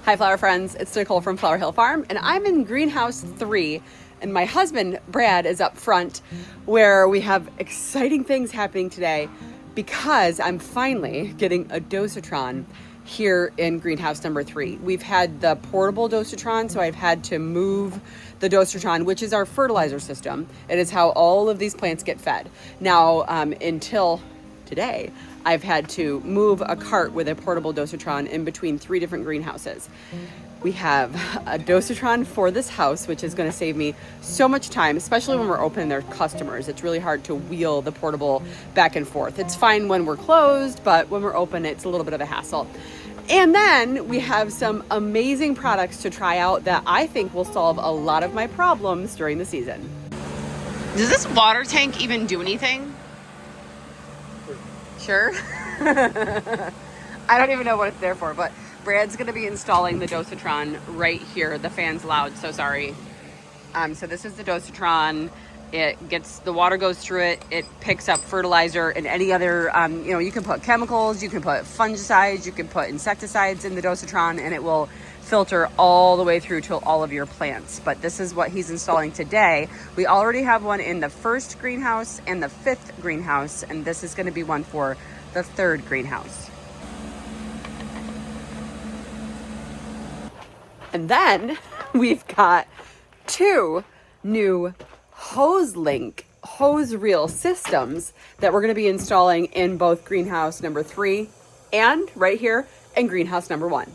Hi flower friends, it's Nicole from Flower Hill Farm and I'm in greenhouse 3 and my husband Brad is up front where we have exciting things happening today because I'm finally getting a Dosatron here in greenhouse number 3. We've had the portable Dosatron, so I've had to move the Dosatron, which is our fertilizer system. It is how all of these plants get fed. Now, until today, I've had to move a cart with a portable Dosatron in between 3 different greenhouses. We have a Dosatron for this house, which is going to save me so much time, especially when we're open their customers. It's really hard to wheel the portable back and forth. It's fine when we're closed, but when we're open, it's a little bit of a hassle. And then we have some amazing products to try out that I think will solve a lot of my problems during the season. Does this water tank even do anything? Sure. I don't even know what it's there for, but Brad's going to be installing the Dosatron right here. The fan's loud, so sorry. So this is the Dosatron. It gets, the water goes through it. It picks up fertilizer and any other, you can put chemicals, you can put fungicides, you can put insecticides in the Dosatron, and it will filter all the way through to all of your plants. But this is what he's installing today. We already have one in the 1st greenhouse and the 5th greenhouse, and this is going to be one for the 3rd greenhouse. And then we've got 2 new hose reel systems that we're going to be installing in both greenhouse number 3 and right here in greenhouse number 1.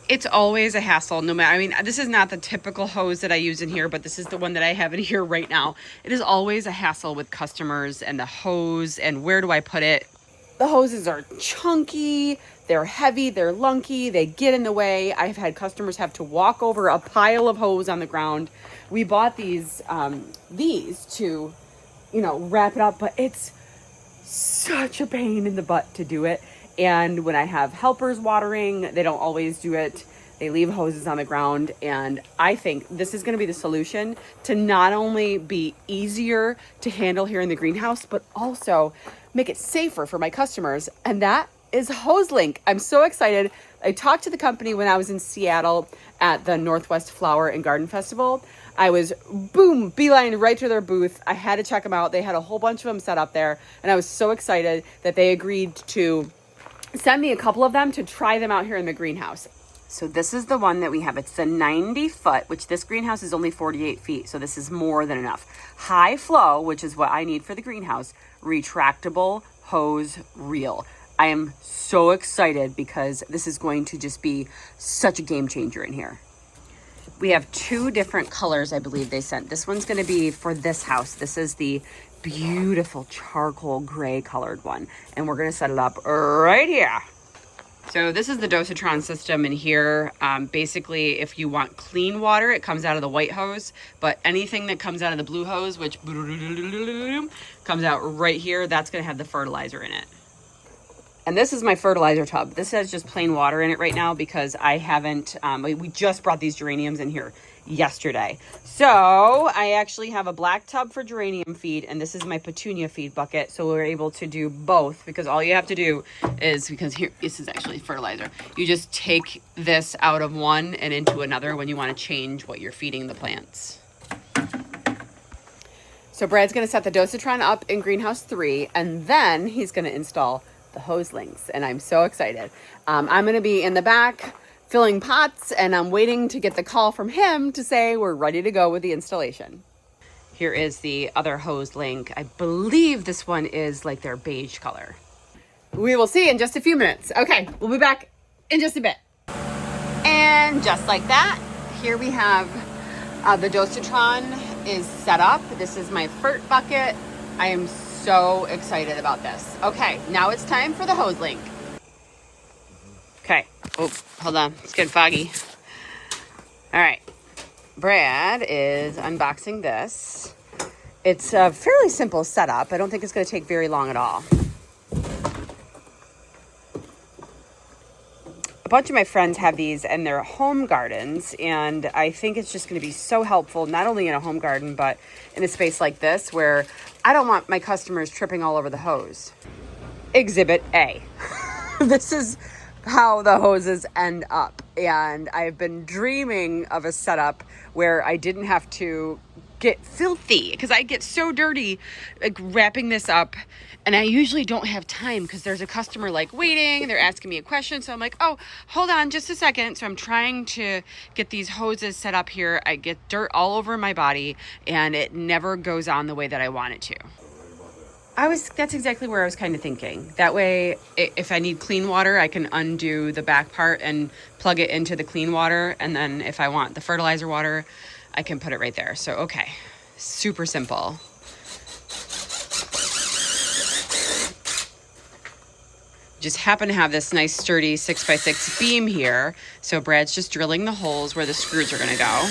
It's always a hassle, no matter, this is not the typical hose that I use in here, but this is the one that I have in here right now. It is always a hassle with customers and the hose and where do I put it. The hoses are chunky, they're heavy, they're lunky, they get in the way. I've had customers have to walk over a pile of hose on the ground. We bought these to, wrap it up, but it's such a pain in the butt to do it. And when I have helpers watering, they don't always do it. They leave hoses on the ground. And I think this is going to be the solution to not only be easier to handle here in the greenhouse, but also make it safer for my customers. And that is HoseLink. I'm so excited. I talked to the company when I was in Seattle at the Northwest Flower and Garden Festival. I was beeline right to their booth. I had to check them out. They had a whole bunch of them set up there. And I was so excited that they agreed to send me a couple of them to try them out here in the greenhouse. So this is the one that we have. It's the 90 foot, which this greenhouse is only 48 feet. So this is more than enough. High flow, which is what I need for the greenhouse. Retractable hose reel. I am so excited because this is going to just be such a game changer in here. We have 2 different colors, I believe they sent. This one's going to be for this house. This is the beautiful charcoal gray colored one. And we're going to set it up right here. So this is the Dosatron system in here. Basically, if you want clean water, it comes out of the white hose. But anything that comes out of the blue hose, which comes out right here, that's going to have the fertilizer in it. And this is my fertilizer tub. This has just plain water in it right now because I haven't, we just brought these geraniums in here yesterday. So I actually have a black tub for geranium feed and this is my petunia feed bucket. So we're able to do both because all you have to do is, because here, this is actually fertilizer. You just take this out of one and into another when you want to change what you're feeding the plants. So Brad's going to set the Dosatron up in greenhouse 3 and then he's going to install the HoseLinks, and I'm so excited. I'm going to be in the back filling pots, and I'm waiting to get the call from him to say we're ready to go with the installation. Here is the other HoseLink. I believe this one is like their beige color. We will see in just a few minutes. Okay, we'll be back in just a bit. And just like that, here we have the Dosatron is set up. This is my fert bucket. I am so excited about this. Okay, now it's time for the HoseLink. Okay. Oh, hold on. It's getting foggy. All right. Brad is unboxing this. It's a fairly simple setup. I don't think it's going to take very long at all. A bunch of my friends have these in their home gardens, and I think it's just going to be so helpful, not only in a home garden, but in a space like this where I don't want my customers tripping all over the hose. Exhibit A. This is how the hoses end up. And I've been dreaming of a setup where I didn't have to get filthy, because I get so dirty like wrapping this up, and I usually don't have time because there's a customer like waiting, they're asking me a question, so I'm like, oh, hold on just a second. So I'm trying to get these hoses set up here. I get dirt all over my body and it never goes on the way that I want it to. That's exactly where I was kind of thinking. That way, if I need clean water, I can undo the back part and plug it into the clean water. And then if I want the fertilizer water, I can put it right there. So, okay, super simple. Just happen to have this nice sturdy 6x6 beam here. So Brad's just drilling the holes where the screws are gonna go.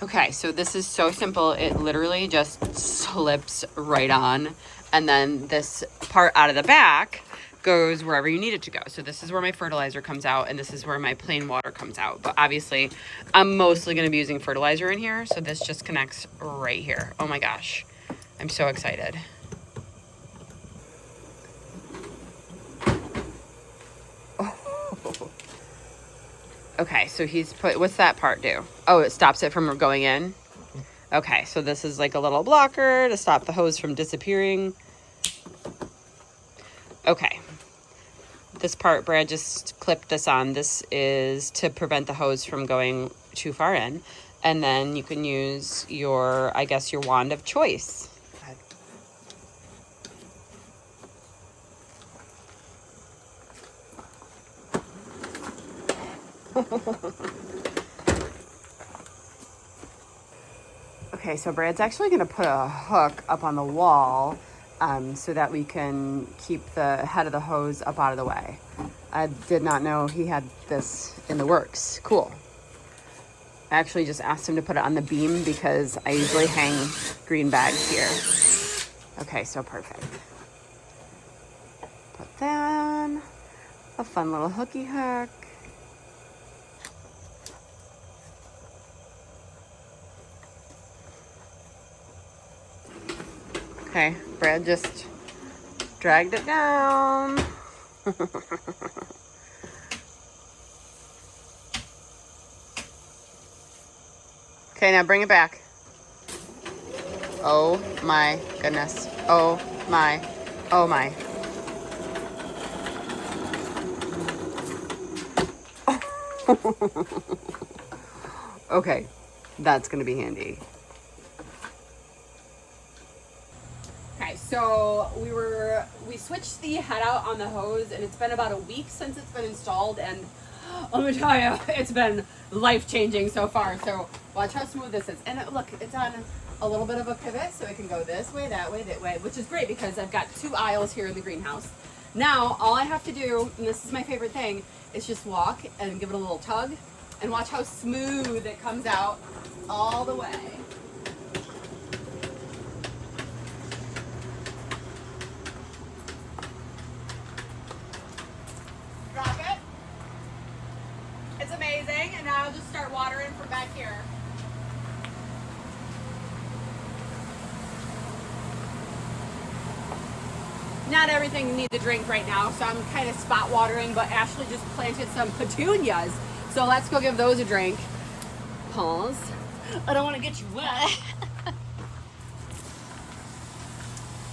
Okay, so this is so simple. It literally just slips right on. And then this part out of the back goes wherever you need it to go. So this is where my fertilizer comes out, and this is where my plain water comes out. But obviously, I'm mostly going to be using fertilizer in here. So this just connects right here. Oh my gosh. I'm so excited. Okay, so he's put, what's that part do? Oh, it stops it from going in? Okay, so this is like a little blocker to stop the hose from disappearing. Okay. This part, Brad just clipped this on. This is to prevent the hose from going too far in. And then you can use your, I guess, your wand of choice. Okay, so Brad's actually going to put a hook up on the wall so that we can keep the head of the hose up out of the way. I did not know he had this in the works. Cool. I actually just asked him to put it on the beam because I usually hang green bags here. Okay, so perfect. Put that, a fun little hooky hook. Okay, Brad just dragged it down. Okay, now bring it back. Oh my goodness. Oh my. Oh my. Okay, that's gonna be handy. Okay, so we switched the head out on the hose, and it's been about a week since it's been installed, and let me tell you, it's been life-changing so far. So watch how smooth this is. And look, it's on a little bit of a pivot, so it can go this way, that way, which is great because I've got 2 aisles here in the greenhouse. Now, all I have to do, and this is my favorite thing, is just walk and give it a little tug, and watch how smooth it comes out all the way. Drop it. It's amazing, and now I'll just start watering from back here. Not everything needs a drink right now, so I'm kind of spot watering, but Ashley just planted some petunias. So let's go give those a drink. Pause. I don't want to get you wet.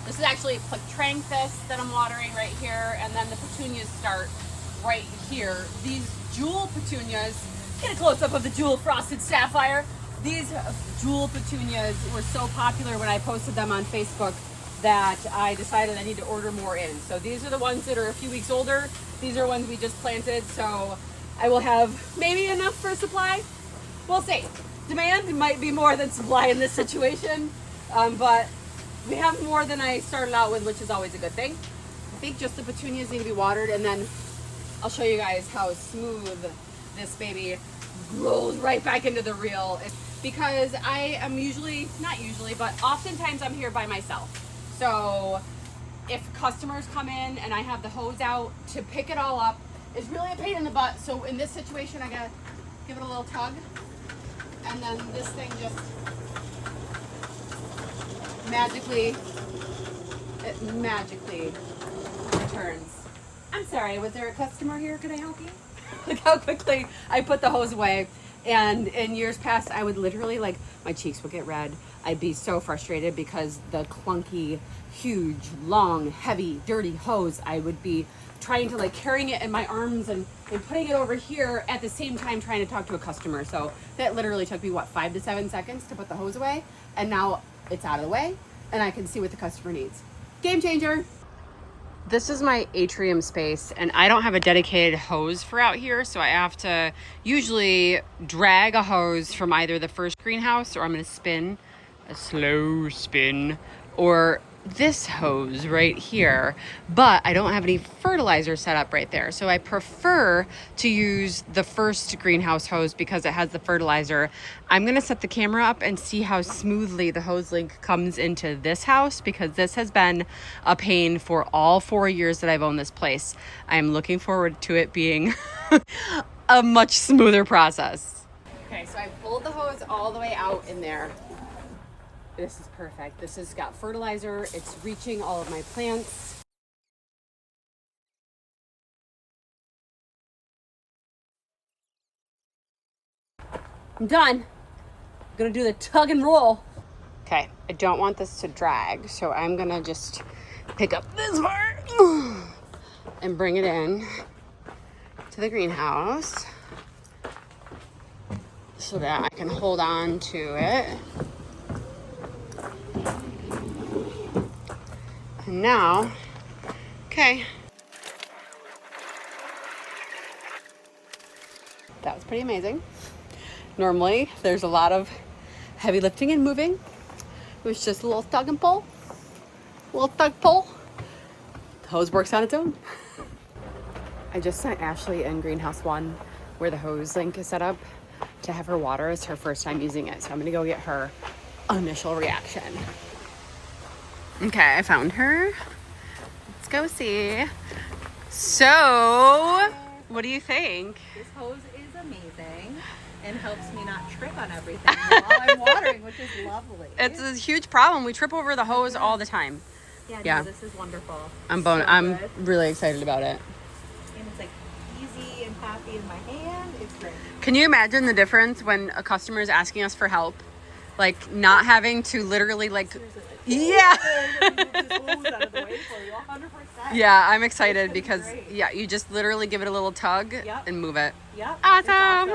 This is actually Patranthus that I'm watering right here, and then the petunias start right here. These jewel petunias, get a close-up of the jewel frosted sapphire. These jewel petunias were so popular when I posted them on Facebook that I decided I need to order more in. So these are the ones that are a few weeks older. These are ones we just planted, so I will have maybe enough for supply. We'll see. Demand might be more than supply in this situation, but we have more than I started out with, which is always a good thing. I think just the petunias need to be watered, and then I'll show you guys how smooth this baby rolls right back into the reel. Because I am usually, not usually, but oftentimes I'm here by myself. So if customers come in and I have the hose out, to pick it all up is really a pain in the butt. So in this situation, I gotta give it a little tug, and then this thing just magically returns. I'm sorry, was there a customer here? Could I help you? Look how quickly I put the hose away. And in years past, I would literally, like, my cheeks would get red. I'd be so frustrated because the clunky, huge, long, heavy, dirty hose, I would be trying to, like, carrying it in my arms and putting it over here at the same time trying to talk to a customer. So that literally took me, what, 5 to 7 seconds to put the hose away. And now it's out of the way and I can see what the customer needs. Game changer. This is my atrium space, and I don't have a dedicated hose for out here, so I have to usually drag a hose from either the first greenhouse, or I'm going to spin a slow spin, or this hose right here, but I don't have any fertilizer set up right there. So I prefer to use the first greenhouse hose because it has the fertilizer. I'm gonna set the camera up and see how smoothly the hose link comes into this house, because this has been a pain for all 4 years that I've owned this place. I'm looking forward to it being a much smoother process. Okay, so I pulled the hose all the way out in there. This is perfect. This has got fertilizer. It's reaching all of my plants. I'm done. I'm gonna do the tug and roll. Okay, I don't want this to drag, so I'm gonna just pick up this part and bring it in to the greenhouse so that I can hold on to it. And now, okay. That was pretty amazing. Normally, there's a lot of heavy lifting and moving. It was just a little tug and pull. A little tug pull. The hose works on its own. I just sent Ashley in Greenhouse 1, where the hose link is set up, to have her water. It's her first time using it, so I'm gonna go get her initial reaction. Okay, I found her. Let's go see. So, what do you think? This hose is amazing and helps me not trip on everything while I'm watering, which is lovely. It's a huge problem. We trip over the hose all the time. Yeah. No, this is wonderful. I'm good. really excited about it. And it's like easy and happy in my hand. It's great. Can you imagine the difference when a customer is asking us for help? Like, not having to literally, like, yeah. Yeah, I'm excited because, yeah, you just literally give it a little tug and move it. Yep. Awesome.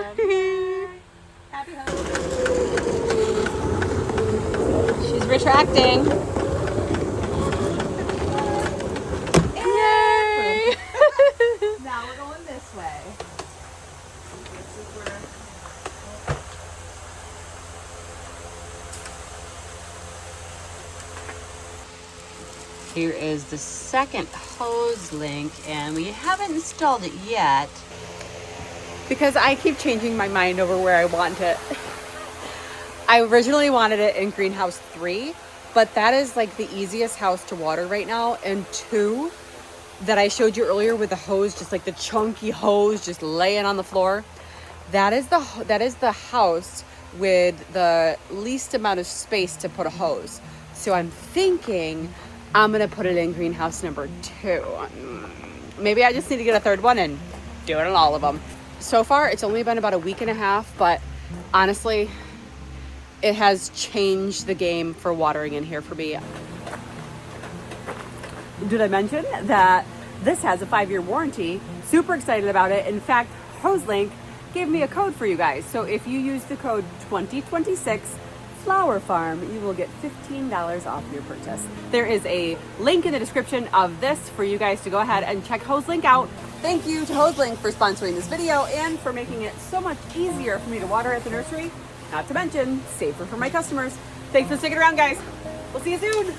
Happy hose. She's retracting. Yay! Now we're going this way. This is where... Here is the second hose link, and we haven't installed it yet because I keep changing my mind over where I want it. I originally wanted it in greenhouse 3, but that is like the easiest house to water right now. And 2 that I showed you earlier with the hose, just like the chunky hose just laying on the floor. That is the house with the least amount of space to put a hose. So I'm thinking I'm gonna put it in greenhouse number 2. Maybe I just need to get a third one and do it on all of them. So far, it's only been about a week and a half, but honestly, it has changed the game for watering in here for me. Did I mention that this has a 5-year warranty? Super excited about it. In fact, HoseLink gave me a code for you guys. So if you use the code 2026 Flower Farm, you will get $15 off your purchase. There is a link in the description of this for you guys to go ahead and check HoseLink out. Thank you to HoseLink for sponsoring this video and for making it so much easier for me to water at the nursery. Not to mention, safer for my customers. Thanks for sticking around, guys. We'll see you soon.